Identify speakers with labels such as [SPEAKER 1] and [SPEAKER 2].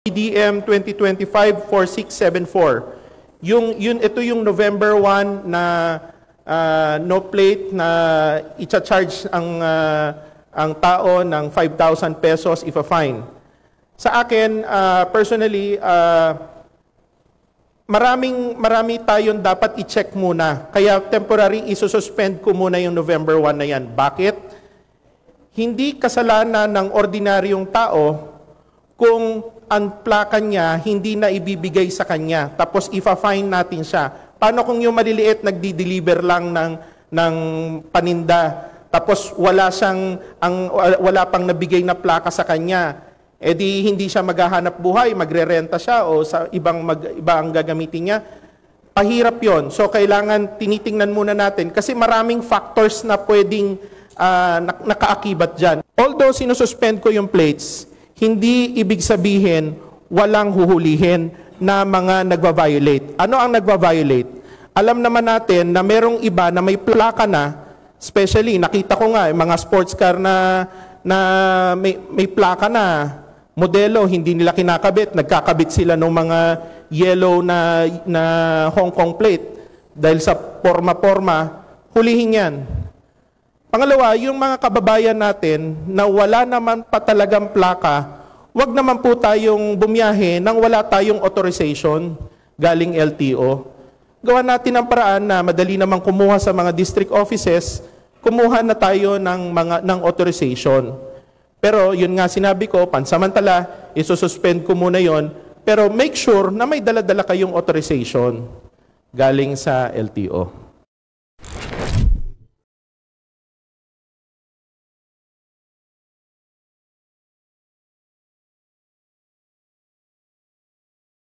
[SPEAKER 1] PDM 2025-4674. Ito yung November 1 na no plate na i-charge ang tao ng 5,000 pesos if a fine. Sa akin, personally, marami tayong dapat i-check muna. Kaya temporary, isususpend ko muna yung November 1 na yan. Bakit? Hindi kasalanan ng ordinaryong tao kung ang plaka niya hindi na ibibigay sa kanya, tapos ifa-fine natin siya. Paano kung yung maliliit nagdi-deliver lang ng paninda, tapos wala pang nabigay na plaka sa kanya, di hindi siya maghahanap buhay, magrerenta siya o sa iba ang gagamitin niya. Pahirap yon. So kailangan tinitingnan muna natin kasi maraming factors na pwedeng nakaakibat dyan. Although sinususpend ko yung plates, hindi ibig sabihin walang huhulihin na mga nagva-violate. Ano ang nagva-violate? Alam naman natin na merong iba na may plaka na, especially nakita ko nga mga sports car na may plaka na, modelo hindi nila kinakabit, nagkakabit sila ng mga yellow na Hong Kong plate dahil sa porma-porma, hulihin yan. Pangalawa, yung mga kababayan natin na wala naman pa talagang plaka, wag naman po tayong bumiyahe nang wala tayong authorization galing LTO. Gawa natin ang paraan na madali namang kumuha sa mga district offices, kumuha na tayo ng authorization. Pero yun nga sinabi ko, pansamantala, isususpend ko muna yon, pero make sure na may dala-dala kayong authorization galing sa LTO.